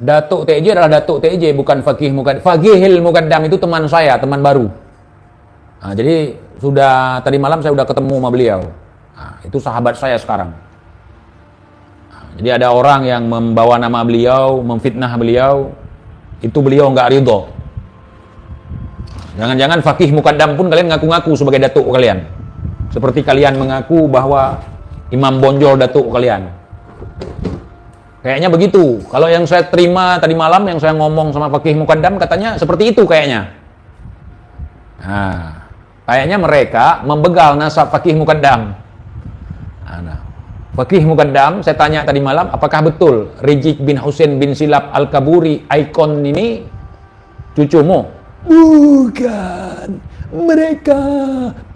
Datuk TJ adalah Datuk TJ, bukan Fakih Mukaddam. Fakihil Mukaddam itu teman saya, teman baru. Nah, jadi tadi malam saya sudah ketemu sama beliau. Nah, itu sahabat saya sekarang. Nah, jadi ada orang yang membawa nama beliau, memfitnah beliau, itu beliau nggak ridho. Jangan-jangan Fakih Mukaddam pun kalian ngaku-ngaku sebagai datuk kalian. Seperti kalian mengaku bahwa Imam Bonjol datuk kalian. Kayaknya begitu. Kalau yang saya terima tadi malam, yang saya ngomong sama Fakih Mukaddam, katanya seperti itu kayaknya. Nah, kayaknya mereka membegal nasab Fakih Mukaddam. Nah, Fakih Mukaddam, saya tanya tadi malam, apakah betul Rijik bin Husain bin Silap Al-Kaburi, ikon ini cucumu? Bukan. Mereka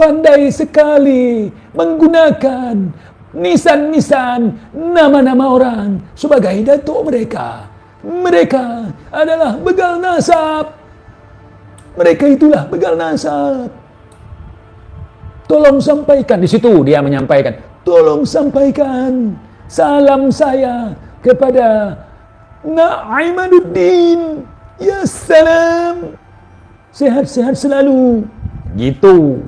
pandai sekali menggunakan nisan-nisan nama-nama orang sebagai datuk mereka. Mereka adalah begal nasab. Mereka itulah begal nasab. Tolong sampaikan, di situ dia menyampaikan, tolong sampaikan salam saya kepada Na'imanuddin. Ya salam. Sehat-sehat selalu. Gitu.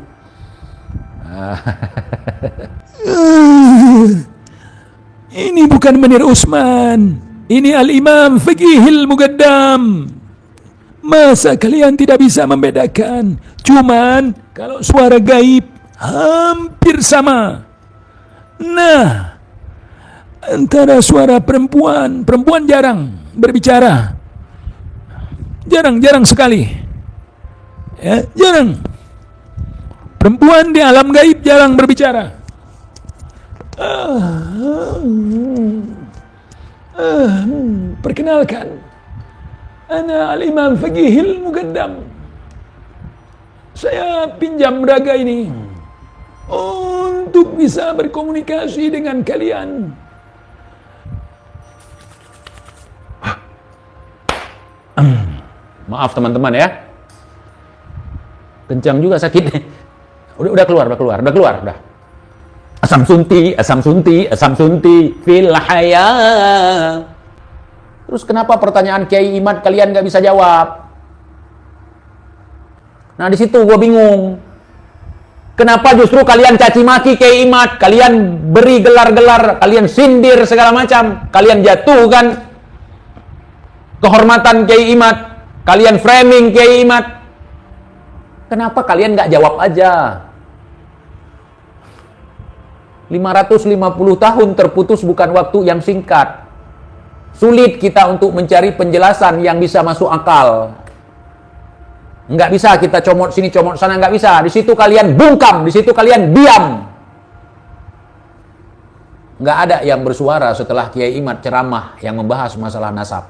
Ini bukan Munir Usman. Ini Al-Imam Fakihil Mukaddam. Masa kalian tidak bisa membedakan? Cuman kalau suara gaib hampir sama. Nah, antara suara perempuan jarang berbicara. Jarang sekali. Ya, jarang. Perempuan di alam gaib jarang berbicara. Perkenalkan, ana Al-Imam Fakihil Mukaddam. Saya pinjam raga ini untuk bisa berkomunikasi dengan kalian. Maaf teman-teman ya. Kencang juga sakitnya. Udah keluar. Asam sunti fil haya. Terus kenapa pertanyaan Kiai Imad kalian gak bisa jawab? Nah di situ gue bingung. Kenapa justru kalian caci maki Kiai Imad, kalian beri gelar-gelar, kalian sindir segala macam, kalian jatuhkan kehormatan Kiai Imad, kalian framing Kiai Imad. Kenapa kalian nggak jawab aja? 550 tahun terputus bukan waktu yang singkat. Sulit kita untuk mencari penjelasan yang bisa masuk akal. Nggak bisa kita comot sini, comot sana, nggak bisa. Di situ kalian bungkam, di situ kalian diam. Nggak ada yang bersuara setelah Kiai Imad ceramah yang membahas masalah nasab.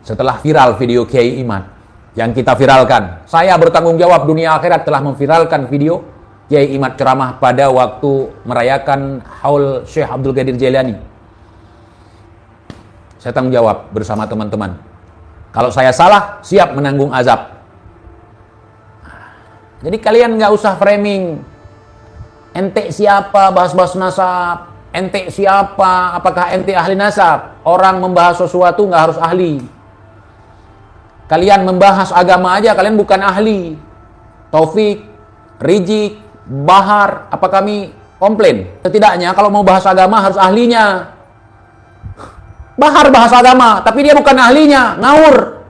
Setelah viral video Kiai Imad yang kita viralkan. Saya bertanggung jawab, dunia akhirat telah memviralkan video Kiai Imad ceramah pada waktu merayakan haul Syekh Abdul Qadir Jailani. Saya tanggung jawab bersama teman-teman. Kalau saya salah, siap menanggung azab. Jadi kalian nggak usah framing. Ente siapa bahas-bahas nasab? Ente siapa? Apakah ente ahli nasab? Orang membahas sesuatu nggak harus ahli. Kalian membahas agama aja, kalian bukan ahli. Taufik, Rijik, Bahar, apa kami komplain? Setidaknya kalau mau bahas agama harus ahlinya. Bahar bahas agama, tapi dia bukan ahlinya, ngawur.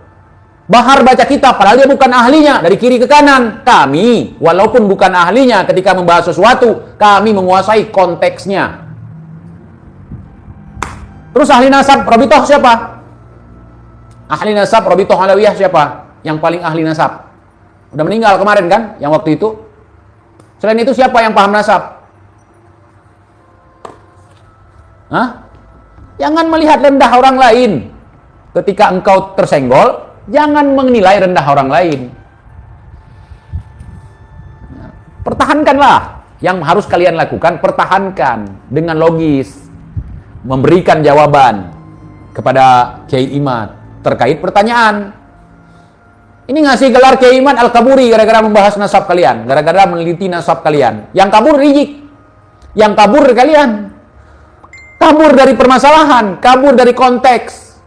Bahar baca kitab, padahal dia bukan ahlinya, dari kiri ke kanan. Kami, walaupun bukan ahlinya, ketika membahas sesuatu, kami menguasai konteksnya. Terus ahli nasab, Robitoh siapa? Ahli nasab, Robitoh Alawiyah siapa? Yang paling ahli nasab. Udah meninggal kemarin kan, yang waktu itu. Selain itu siapa yang paham nasab? Hah? Jangan melihat rendah orang lain. Ketika engkau tersenggol, jangan menilai rendah orang lain. Pertahankanlah. Yang harus kalian lakukan, pertahankan dengan logis. Memberikan jawaban kepada Kiai Imad terkait pertanyaan. Ini ngasih gelar Kiai Imad Al-Kaburi gara-gara membahas nasab kalian, gara-gara meneliti nasab kalian. Yang kabur Rijik, yang kabur kalian, kabur dari permasalahan, kabur dari konteks.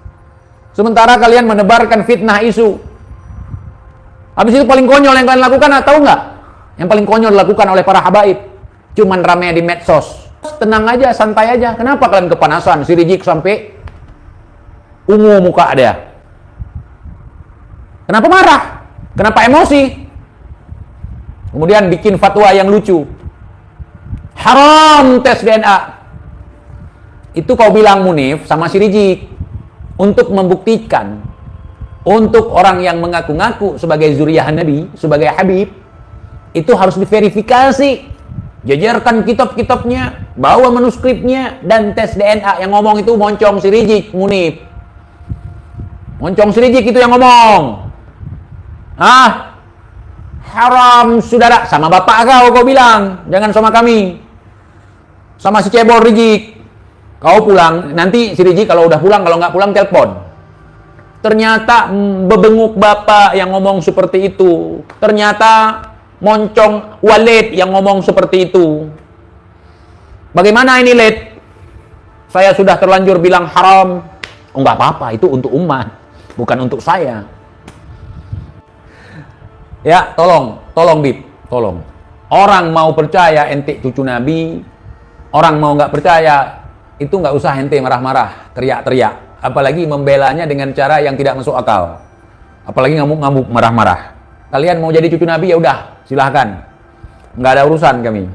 Sementara kalian menebarkan fitnah isu. Habis itu paling konyol yang kalian lakukan, tahu nggak? Yang paling konyol dilakukan oleh para habaib. Cuman rame di medsos. Tenang aja, santai aja. Kenapa kalian kepanasan? Si Rizik sampai ungu muka dia. Kenapa marah? Kenapa emosi? Kemudian bikin fatwa yang lucu. Haram tes DNA. Itu kau bilang Munif sama si Rizik. Untuk membuktikan, untuk orang yang mengaku-ngaku sebagai zuriyah Nabi, sebagai Habib, itu harus diverifikasi. Jajarkan kitab-kitabnya, bawa manuskripnya, dan tes DNA. Yang ngomong itu moncong si Rizik, Munif. Moncong si Rizik itu yang ngomong. Haram, saudara. Sama bapak kau bilang. Jangan sama kami. Sama si cebol Rizik. Kau pulang, nanti si Rizik kalau udah pulang, kalau nggak pulang telepon. Ternyata bebenguk bapak yang ngomong seperti itu. Ternyata moncong Walid yang ngomong seperti itu. Bagaimana ini, Lid? Saya sudah terlanjur bilang haram. Oh, nggak apa-apa, itu untuk umat, bukan untuk saya. Ya, tolong Bib, tolong. Orang mau percaya ente cucu Nabi, orang mau nggak percaya, itu nggak usah ente marah-marah, teriak-teriak. Apalagi membelanya dengan cara yang tidak masuk akal. Apalagi ngamuk-ngamuk, marah-marah. Kalian mau jadi cucu Nabi, ya udah, silahkan. Nggak ada urusan kami.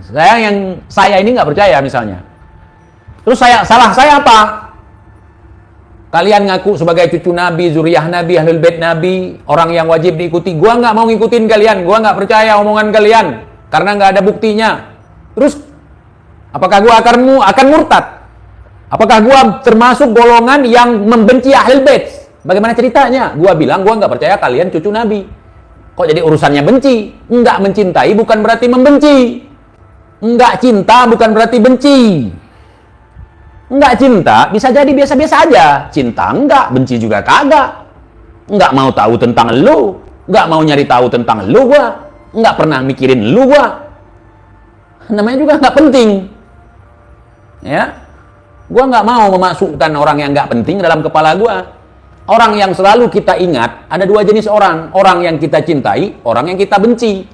Saya ini nggak percaya misalnya. Terus salah saya apa? Kalian ngaku sebagai cucu Nabi, zuriyah Nabi, ahlul bait Nabi, orang yang wajib diikuti. Gua nggak mau ngikutin kalian. Gua nggak percaya omongan kalian karena nggak ada buktinya. Terus apakah gua akan murtad? Apakah gua termasuk golongan yang membenci ahlul bait? Bagaimana ceritanya? Gua bilang gua nggak percaya kalian cucu Nabi. Kok jadi urusannya benci? Enggak, mencintai bukan berarti membenci. Enggak cinta bukan berarti benci. Enggak cinta bisa jadi biasa-biasa aja. Cinta enggak, benci juga kagak. Enggak mau tahu tentang lu, enggak mau nyari tahu tentang lu gua. Enggak pernah mikirin lu gua. Namanya juga enggak penting. Ya. Gua enggak mau memasukkan orang yang enggak penting dalam kepala gua. Orang yang selalu kita ingat, ada dua jenis orang. Orang yang kita cintai, orang yang kita benci.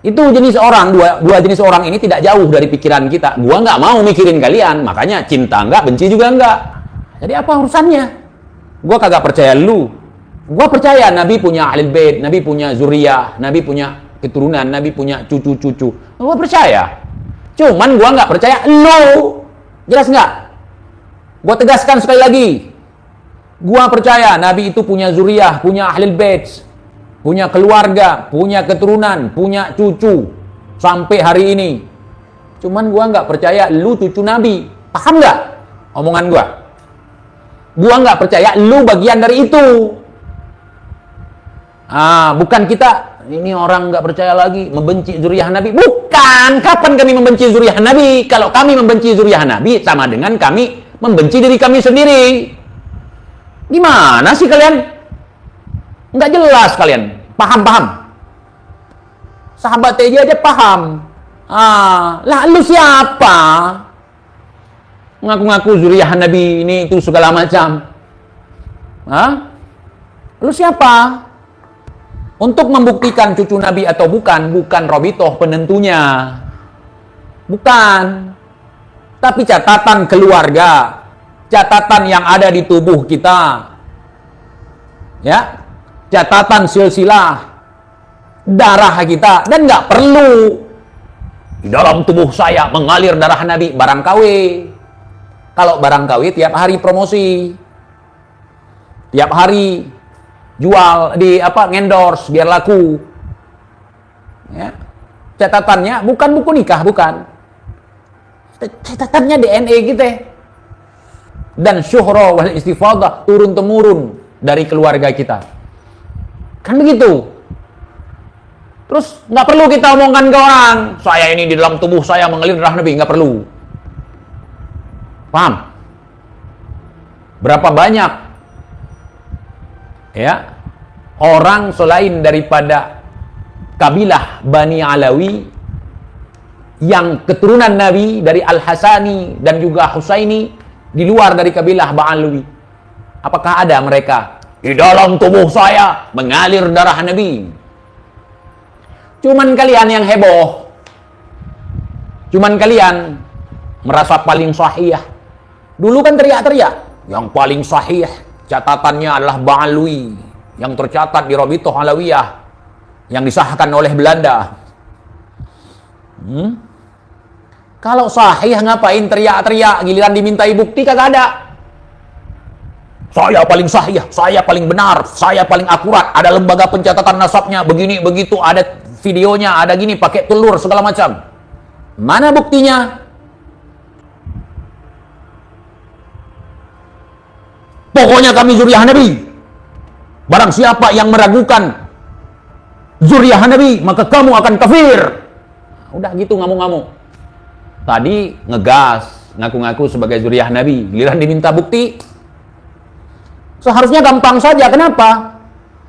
Itu jenis orang, dua jenis orang ini tidak jauh dari pikiran kita. Gua nggak mau mikirin kalian, makanya cinta nggak, benci juga nggak. Jadi apa urusannya? Gua kagak percaya lu. Gua percaya Nabi punya ahlul bait, Nabi punya zuriyah, Nabi punya keturunan, Nabi punya cucu-cucu. Gua percaya. Cuman gua nggak percaya lu. Jelas nggak? Gua tegaskan sekali lagi. Gua percaya Nabi itu punya zuriyah, punya ahlul bait, punya keluarga, punya keturunan, punya cucu sampai hari ini. Cuman gua nggak percaya lu cucu Nabi. Paham nggak omongan gua? Gua nggak percaya lu bagian dari itu. Bukan kita ini orang nggak percaya lagi membenci zuriyah Nabi. Bukan. Kapan kami membenci zuriyah Nabi? Kalau kami membenci zuriyah Nabi sama dengan kami membenci diri kami sendiri. Gimana sih kalian? Nggak jelas kalian. Paham. Sahabat TJ aja paham. Lah lu siapa? Ngaku-ngaku zuriyah Nabi ini itu segala macam. Lu siapa? Untuk membuktikan cucu Nabi atau bukan Robitoh penentunya. Bukan. Tapi catatan keluarga. Catatan yang ada di tubuh kita. Ya. Catatan silsilah darah kita, dan nggak perlu di dalam tubuh saya mengalir darah Nabi. Barang KW, kalau barang KW tiap hari promosi, tiap hari jual di ngendorse biar laku. Ya. Catatannya bukan buku nikah, bukan. Catatannya DNA kita. Dan syuhra wal istifadah turun temurun dari keluarga kita. Kan begitu. Terus nggak perlu kita omongkan ke orang, saya ini di dalam tubuh saya mengalir darah Nabi, nggak perlu. Paham? Berapa banyak ya orang selain daripada kabilah Bani Alawi yang keturunan Nabi dari Al-Hasani dan juga Husaini di luar dari kabilah Ba'alawi. Apakah ada mereka? Di dalam tubuh saya mengalir darah Nabi. Cuman kalian yang heboh. Cuman kalian merasa paling sahih. Dulu kan teriak-teriak, yang paling sahih catatannya adalah Ba'alwi, yang tercatat di Rabithah Alawiyah, yang disahkan oleh Belanda. Kalau sahih ngapain teriak-teriak, giliran dimintai bukti kagak ada. Saya paling sahih, saya paling benar, saya paling akurat, ada lembaga pencatatan nasabnya, begini, begitu, ada videonya, ada gini, pakai telur, segala macam. Mana buktinya? Pokoknya kami zuriyah Nabi. Barang siapa yang meragukan zuriyah Nabi, maka kamu akan kafir. Udah gitu ngamuk-ngamuk. Tadi ngegas, ngaku-ngaku sebagai zuriyah Nabi. Giliran diminta bukti, seharusnya gampang saja. Kenapa?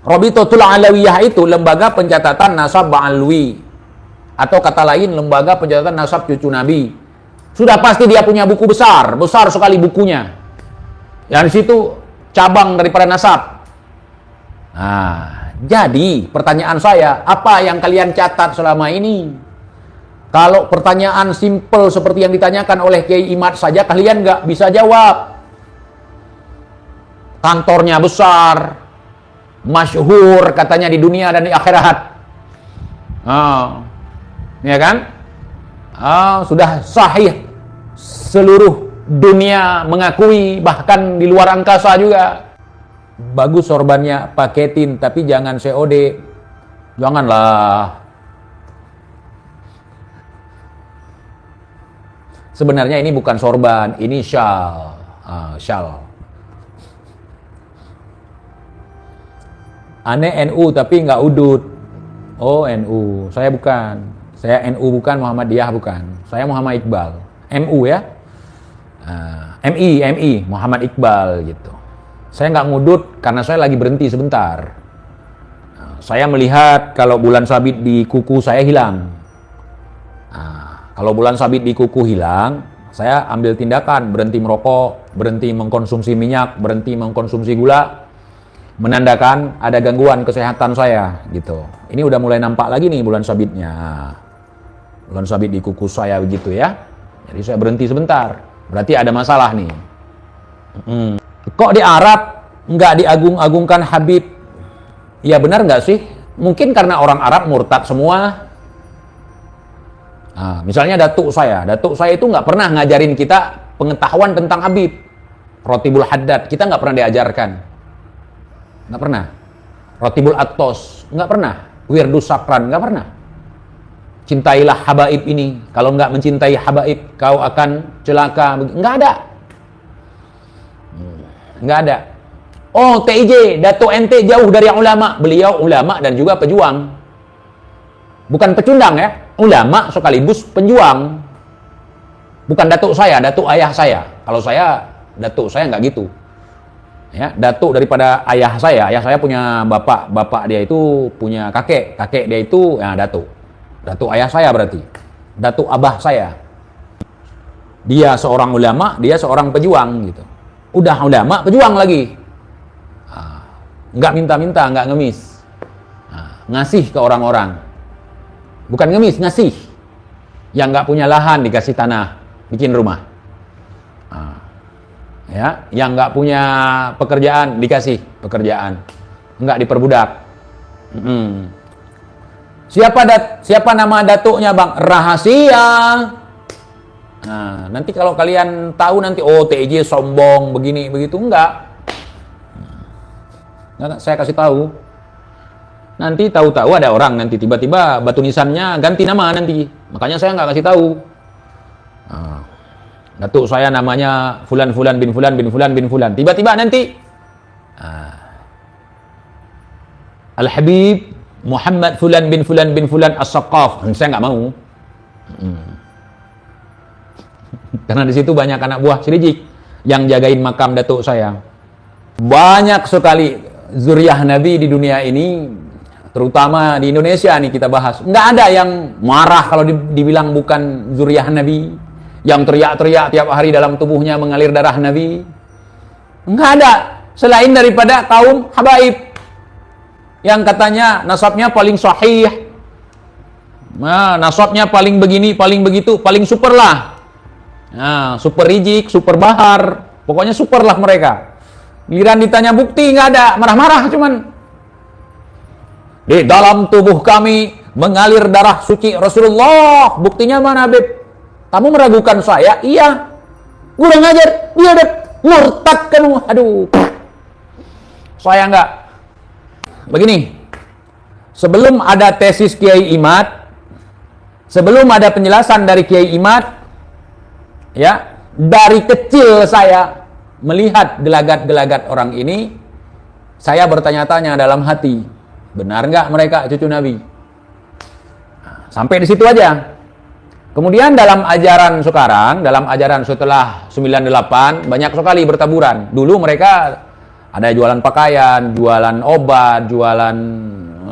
Rabithah Alawiyah itu lembaga pencatatan nasab Ba'alwi, atau kata lain lembaga pencatatan nasab cucu Nabi. Sudah pasti dia punya buku besar, besar sekali bukunya. Yang di situ cabang daripada nasab. Nah, jadi pertanyaan saya, apa yang kalian catat selama ini? Kalau pertanyaan simple seperti yang ditanyakan oleh Kiai Imad saja kalian nggak bisa jawab. Kantornya besar, masyhur katanya di dunia dan di akhirat. Ya kan? Sudah sahih, seluruh dunia mengakui, bahkan di luar angkasa juga. Bagus sorbannya, paketin, tapi jangan COD. Janganlah. Sebenarnya ini bukan sorban, ini syal. Syal. Aneh NU tapi nggak udut. Oh NU, saya bukan. Saya NU bukan, Muhammadiyah bukan. Saya Muhammad Iqbal. MU ya. MI, Muhammad Iqbal gitu. Saya nggak ngudut karena saya lagi berhenti sebentar. Saya melihat kalau bulan sabit di kuku saya hilang. Kalau bulan sabit di kuku hilang, saya ambil tindakan, berhenti merokok, berhenti mengkonsumsi minyak, berhenti mengkonsumsi gula, menandakan ada gangguan kesehatan saya gitu. Ini udah mulai nampak lagi nih bulan sabitnya. Bulan sabit di kuku saya begitu ya. Jadi saya berhenti sebentar. Berarti ada masalah nih. Kok di Arab nggak diagung-agungkan Habib? Ya benar nggak sih? Mungkin karena orang Arab murtad semua. Misalnya datuk saya itu nggak pernah ngajarin kita pengetahuan tentang Habib. Rotibul Haddad, kita nggak pernah diajarkan. Nggak pernah. Rotibul Attos, nggak pernah. Wirdus Sakran, nggak pernah. Cintailah habaib ini. Kalau nggak mencintai habaib, kau akan celaka. Nggak ada. Nggak ada. Oh, TIJ, Datuk ente jauh dari ulama. Beliau ulama dan juga pejuang. Bukan pecundang ya. Ulama sekaligus penjuang. Bukan datuk saya, datuk ayah saya. Kalau saya, datuk saya nggak gitu. Ya, datuk daripada ayah saya punya bapak dia itu punya kakek dia itu ya datuk ayah saya berarti, datuk abah saya. Dia seorang ulama, dia seorang pejuang gitu. Udah ulama, pejuang lagi. Nggak minta-minta, nggak ngemis. Ngasih ke orang-orang. Bukan ngemis, ngasih. Yang nggak punya lahan dikasih tanah, bikin rumah. Ya, yang nggak punya pekerjaan dikasih pekerjaan, nggak diperbudak. Siapa nama datuknya bang? Rahasia. Nah, nanti kalau kalian tahu nanti TIJ sombong begini begitu enggak saya kasih tahu. Nanti tahu-tahu ada orang nanti tiba-tiba batu nisannya ganti nama nanti. Makanya saya nggak kasih tahu. Datuk saya namanya Fulan bin Fulan bin Fulan bin Fulan. Tiba-tiba nanti Al-Habib Muhammad Fulan bin Fulan bin Fulan As-Saqaf. Saya nggak mau. Karena di situ banyak anak buah Sirijik yang jagain makam datuk saya. Banyak sekali zuriyah Nabi di dunia ini, terutama di Indonesia nih kita bahas. Nggak ada yang marah kalau dibilang bukan zuriyah Nabi, yang teriak-teriak tiap hari dalam tubuhnya mengalir darah Nabi. Nggak ada. selain daripada kaum habaib yang katanya nasabnya paling sahih, nah, nasabnya paling begini, paling begitu, paling super lah. Nah, super rijik, super bahar, pokoknya super lah mereka. Giliran ditanya bukti nggak ada, marah-marah cuman. Di dalam tubuh kami mengalir darah suci Rasulullah. Buktinya mana, Beb? Kamu meragukan saya? Iya. Gue udah ngajar, dia ada murtad kan. Aduh. Saya nggak. Begini. Sebelum ada tesis Kiai Imad, sebelum ada penjelasan dari Kiai Imad, ya, dari kecil saya melihat gelagat-gelagat orang ini, saya bertanya-tanya dalam hati, benar nggak mereka cucu Nabi? Sampai di situ aja. Kemudian dalam ajaran sekarang, dalam ajaran setelah 98, banyak sekali bertaburan. Dulu mereka ada jualan pakaian, jualan obat, jualan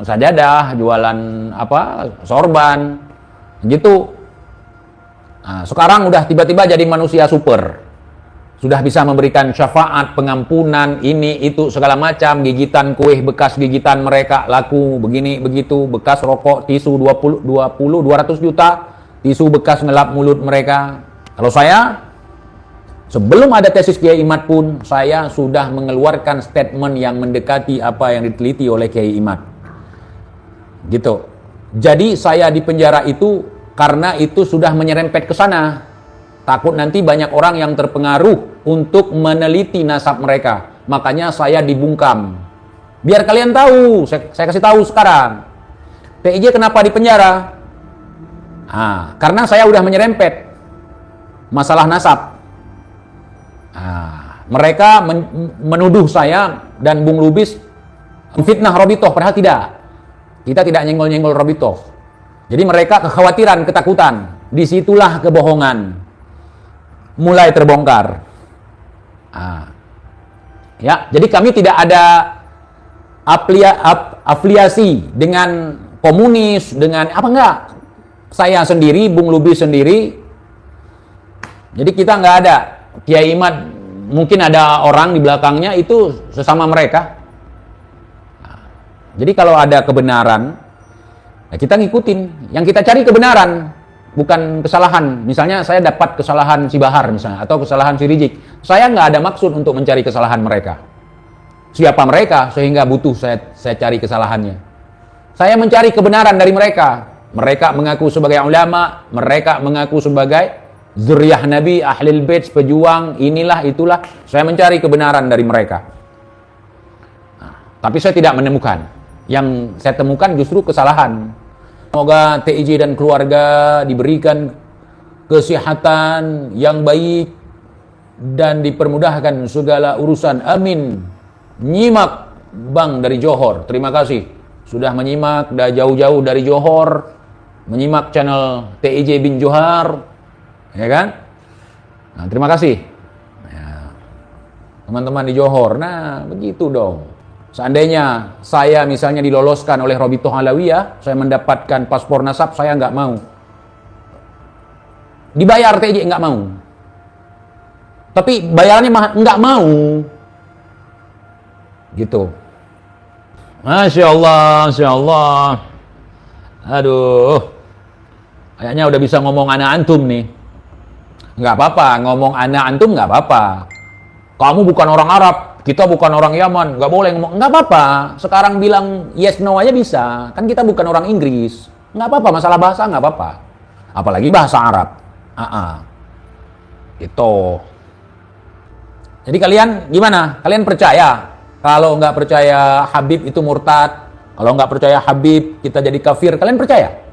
sajadah, jualan apa, sorban, gitu. Nah, sekarang udah tiba-tiba jadi manusia super. Sudah bisa memberikan syafaat, pengampunan, ini, itu, segala macam. Gigitan kue bekas gigitan mereka laku, begini, begitu. Bekas rokok, tisu 200 juta. Tisu bekas ngelap mulut mereka. Kalau saya, sebelum ada tesis Kiai Imad pun, saya sudah mengeluarkan statement yang mendekati apa yang diteliti oleh Kiai Imad. Gitu. Jadi saya di penjara itu karena itu sudah menyerempet ke sana. Takut nanti banyak orang yang terpengaruh untuk meneliti nasab mereka. Makanya saya dibungkam. Biar kalian tahu, saya kasih tahu sekarang. PIJ kenapa di penjara? Nah, karena saya udah menyerempet masalah nasab. Nah, mereka menuduh saya dan Bung Lubis fitnah Robitoh, padahal tidak. Kita tidak nyenggol-nyenggol Robitoh. Jadi mereka kekhawatiran, ketakutan. Disitulah kebohongan mulai terbongkar. Nah, ya, jadi kami tidak ada afiliasi dengan komunis, dengan apa enggak. Saya sendiri, Bung Lubis sendiri. Jadi kita nggak ada. Kiai Imad mungkin ada orang di belakangnya, itu sesama mereka. Nah, jadi kalau ada kebenaran, ya kita ngikutin. Yang kita cari kebenaran, bukan kesalahan. Misalnya saya dapat kesalahan si Bahar misalnya, atau kesalahan si Rijik. Saya nggak ada maksud untuk mencari kesalahan mereka. Siapa mereka sehingga butuh saya cari kesalahannya. Saya mencari kebenaran dari mereka. Mereka mengaku sebagai ulama, mereka mengaku sebagai zuriyah Nabi, ahlul bait, pejuang, inilah, itulah. Saya mencari kebenaran dari mereka. Nah, tapi saya tidak menemukan. Yang saya temukan justru kesalahan. Semoga TIJ dan keluarga diberikan kesehatan yang baik dan dipermudahkan segala urusan. Amin. Nyimak Bang dari Johor. Terima kasih sudah menyimak, dah jauh-jauh dari Johor. Menyimak channel TIJ bin Johar, ya kan? Nah, terima kasih, ya, teman-teman di Johor. Nah, begitu dong. Seandainya saya misalnya diloloskan oleh Robitoh Alawiyah, saya mendapatkan paspor nasab, saya nggak mau. Dibayar TIJ nggak mau. Tapi bayarannya nggak mau. Gitu. Masya Allah, Masya Allah. Aduh. Kayaknya udah bisa ngomong anak antum nih. Nggak apa-apa, ngomong anak antum nggak apa-apa. Kamu bukan orang Arab, kita bukan orang Yaman, nggak boleh ngomong. Nggak apa-apa, sekarang bilang yes no aja bisa. Kan kita bukan orang Inggris. Nggak apa-apa, masalah bahasa nggak apa-apa. Apalagi bahasa Arab. Gitu. Jadi kalian gimana? Kalian percaya? Kalau nggak percaya Habib itu murtad, kalau nggak percaya Habib kita jadi kafir, kalian percaya?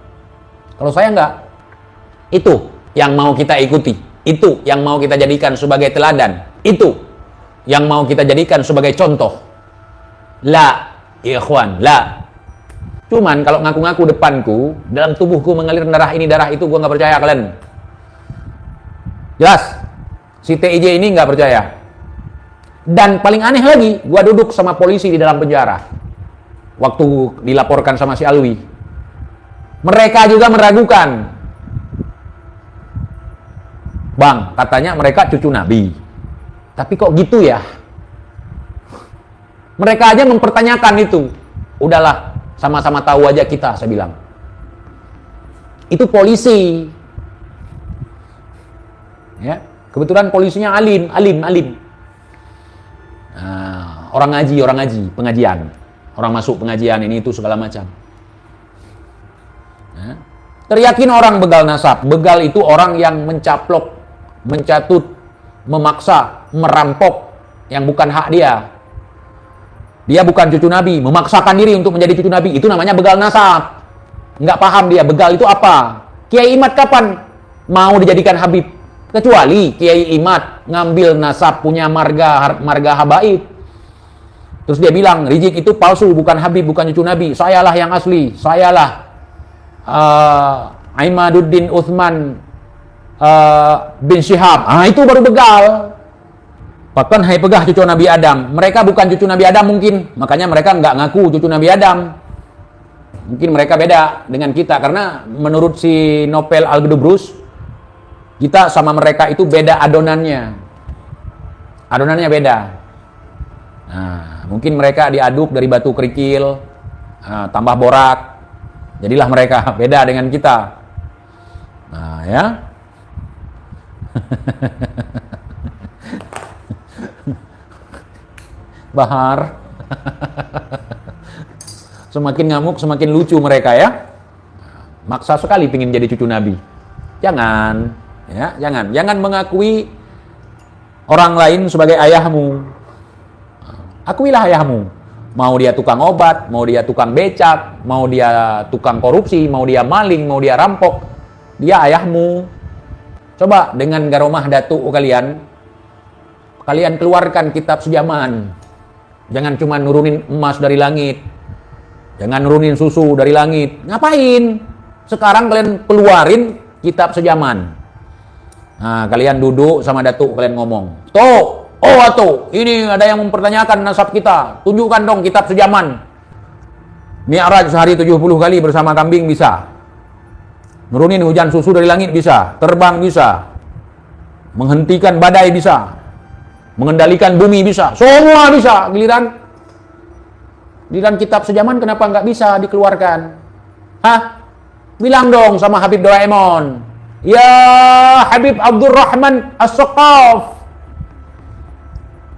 Kalau saya enggak. Itu yang mau kita ikuti. Itu yang mau kita jadikan sebagai teladan. Itu yang mau kita jadikan sebagai contoh. La, ikhwan, la. Cuman kalau ngaku-ngaku depanku, dalam tubuhku mengalir darah ini, darah itu, gue nggak percaya kalian. Jelas? Si TIJ ini nggak percaya. Dan paling aneh lagi, gue duduk sama polisi di dalam penjara. Waktu dilaporkan sama si Alwi. Mereka juga meragukan. Bang, katanya mereka cucu Nabi. Tapi kok gitu ya? Mereka aja mempertanyakan itu. Udahlah, sama-sama tahu aja kita, saya bilang. Itu polisi. Ya, kebetulan polisinya alim. Nah, orang ngaji, pengajian. Orang masuk pengajian ini itu segala macam. Ya. Teriakin orang begal nasab. Begal itu orang yang mencaplok, mencatut, memaksa, merampok yang bukan hak dia. Dia bukan cucu Nabi, memaksakan diri untuk menjadi cucu Nabi. Itu namanya begal nasab. Nggak paham dia, begal itu apa? Kiai Imad kapan mau dijadikan Habib? Kecuali Kiai Imad ngambil nasab punya marga habaib. Terus dia bilang, Rizik itu palsu, bukan Habib, bukan cucu Nabi. Sayalah yang asli, sayalah Imaduddin Uthman bin Syihab. Itu baru begal. Bahkan hai pegah cucu Nabi Adam. Mereka bukan cucu Nabi Adam mungkin. Makanya mereka nggak ngaku cucu Nabi Adam. Mungkin mereka beda dengan kita. Karena menurut si Nopel Al-Gdubrus, kita sama mereka itu beda adonannya. Adonannya beda. Nah, mungkin mereka diaduk dari batu kerikil, tambah borak. Jadilah mereka beda dengan kita. Nah, ya. Bahar. Semakin ngamuk, semakin lucu mereka ya. Maksa sekali pingin jadi cucu Nabi. Jangan, ya, jangan mengakui orang lain sebagai ayahmu. Akuilah ayahmu. Mau dia tukang obat, mau dia tukang becak, mau dia tukang korupsi, mau dia maling, mau dia rampok, dia ayahmu. Coba dengan garomah datuk kalian keluarkan kitab sejaman. Jangan cuma nurunin emas dari langit. Jangan nurunin susu dari langit. Ngapain? Sekarang kalian keluarin kitab sejaman. Nah, kalian duduk sama datuk, kalian ngomong. Ini ada yang mempertanyakan nasab kita. Tunjukkan dong kitab sejaman. Mi'raj sehari 70 kali bersama kambing bisa. Nurunin hujan susu dari langit bisa. Terbang bisa. Menghentikan badai bisa. Mengendalikan bumi bisa. Semua bisa. Giliran kitab sejaman kenapa nggak bisa dikeluarkan? Bilang dong sama Habib Doraemon. Ya Habib Abdurrahman As-Saqaf.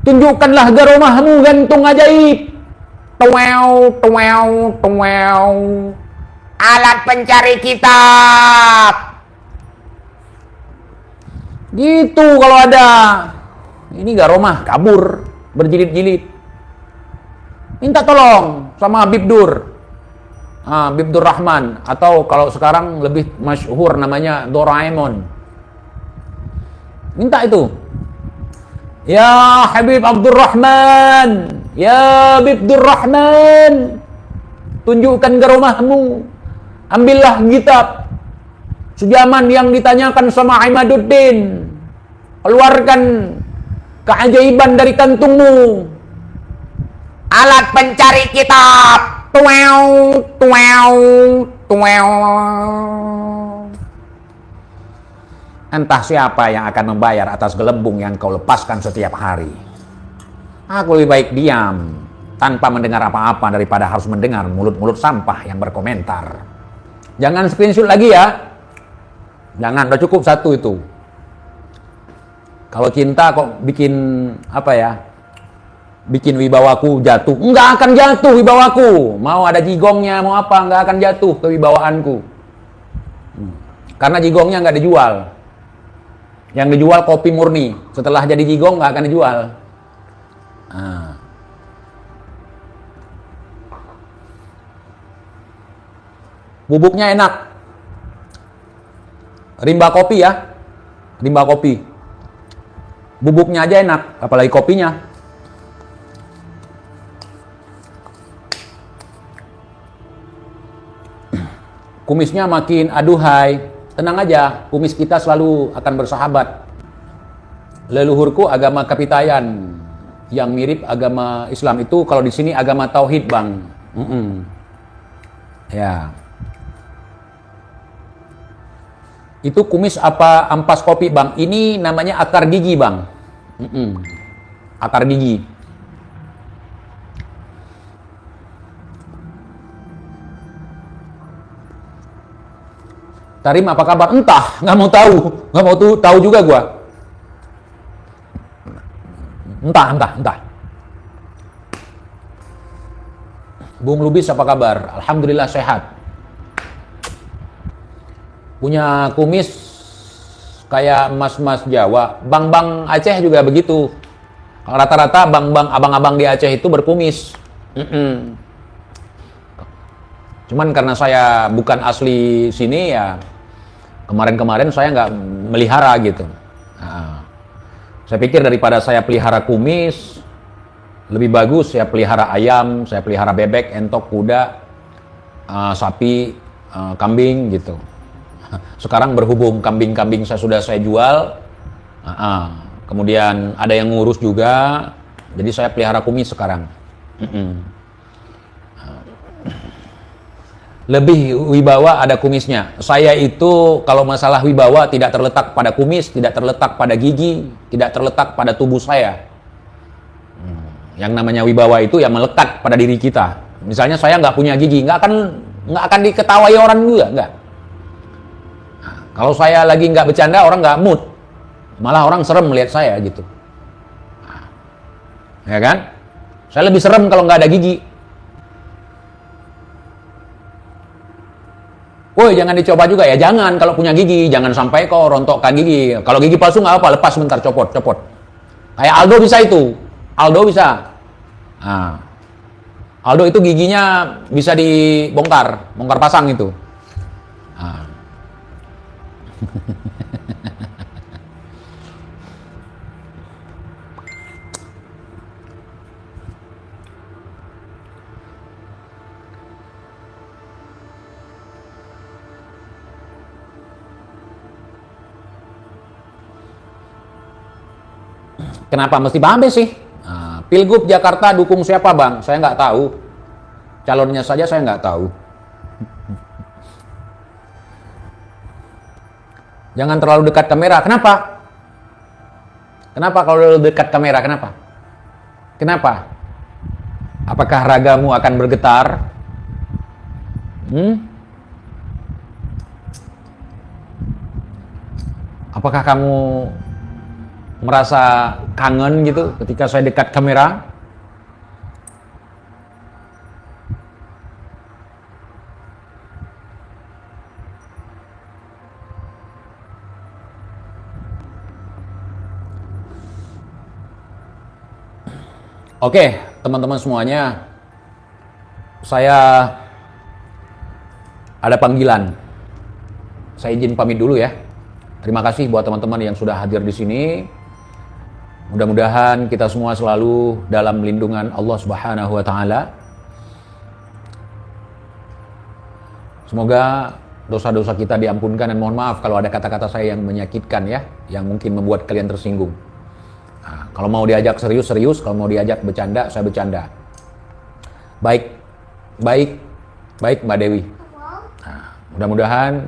Tunjukkanlah garomahmu gantung ajaib. Alat pencari kitab. Gitu kalau ada. Ini garomah kabur, berjilid-jilid. Minta tolong sama Habib Habib Rahman, atau kalau sekarang lebih masyhur namanya Doraemon. Minta itu. Ya Habib Abdurrahman, ya Habib Rahman, tunjukkan garomahmu. Ambillah kitab sejaman yang ditanyakan sama Imaduddin. Keluarkan keajaiban dari kantungmu. Alat pencari kitab. Entah siapa yang akan membayar atas gelembung yang kau lepaskan setiap hari. Aku lebih baik diam tanpa mendengar apa-apa daripada harus mendengar mulut-mulut sampah yang berkomentar. Jangan screenshot lagi ya. Jangan, udah cukup satu itu. Kalau cinta kok bikin bikin wibawaku jatuh. Enggak akan jatuh wibawaku. Mau ada jigongnya, mau apa, enggak akan jatuh ke wibawaanku. Karena jigongnya enggak dijual. Yang dijual kopi murni. Setelah jadi jigong enggak akan dijual. Bubuknya enak. Rimba kopi ya. Rimba kopi. Bubuknya aja enak, apalagi kopinya. Kumisnya makin aduhai. Tenang aja, kumis kita selalu akan bersahabat. Leluhurku agama Kapitayan, yang mirip agama Islam itu kalau di sini agama Tauhid, Bang. Ya. Itu kumis apa ampas kopi, Bang? Ini namanya akar gigi, Bang. Akar gigi. Tarim apa kabar? Entah, nggak mau tahu. Nggak mau tahu juga gua. Entah. Bung Lubis apa kabar? Alhamdulillah sehat. Punya kumis kayak mas-mas Jawa. Bang-bang Aceh juga begitu. Rata-rata bang-bang abang-abang di Aceh itu berkumis. Cuman karena saya bukan asli sini ya, kemarin-kemarin saya nggak melihara gitu. Nah, saya pikir daripada saya pelihara kumis, lebih bagus saya pelihara ayam, saya pelihara bebek, entok, kuda, sapi, kambing gitu. Sekarang berhubung kambing-kambing saya jual, kemudian ada yang ngurus juga, jadi saya pelihara kumis sekarang. Lebih wibawa ada kumisnya. Saya itu kalau masalah wibawa tidak terletak pada kumis, tidak terletak pada gigi, tidak terletak pada tubuh saya. Yang namanya wibawa itu yang melekat pada diri kita. Misalnya saya nggak punya gigi, nggak akan diketawai orang juga, nggak. Nah, kalau saya lagi nggak bercanda, orang nggak mood, malah orang serem melihat saya gitu. Nah, ya kan? Saya lebih serem kalau nggak ada gigi. Woi, jangan dicoba juga ya, jangan kalau punya gigi, jangan sampai kok rontokkan gigi. Kalau gigi palsu nggak apa, lepas sebentar, copot. Kayak Aldo bisa itu, Aldo bisa. Nah, Aldo itu giginya bisa dibongkar, bongkar pasang itu. Nah. Kenapa mesti Babe sih? Nah, Pilgub Jakarta dukung siapa bang? Saya nggak tahu. Calonnya saja saya nggak tahu. Jangan terlalu dekat kamera. Kenapa? Kenapa kalau terlalu dekat kamera? Kenapa? Apakah ragamu akan bergetar? Apakah kamu merasa kangen gitu ketika saya dekat kamera? Oke, teman-teman semuanya, saya ada panggilan. Saya izin pamit dulu ya. Terima kasih buat teman-teman yang sudah hadir di sini. Mudah-mudahan kita semua selalu dalam lindungan Allah Subhanahu wa taala. Semoga dosa-dosa kita diampunkan, dan mohon maaf kalau ada kata-kata saya yang menyakitkan ya, yang mungkin membuat kalian tersinggung. Nah, kalau mau diajak serius, kalau mau diajak bercanda, saya bercanda. Baik Mbak Dewi. Nah, mudah-mudahan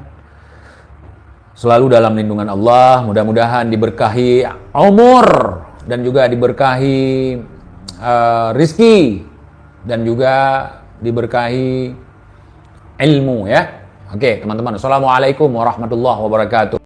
selalu dalam lindungan Allah, mudah-mudahan diberkahi umur dan juga diberkahi rizki dan juga diberkahi ilmu ya. Oke teman-teman, assalamualaikum warahmatullahi wabarakatuh.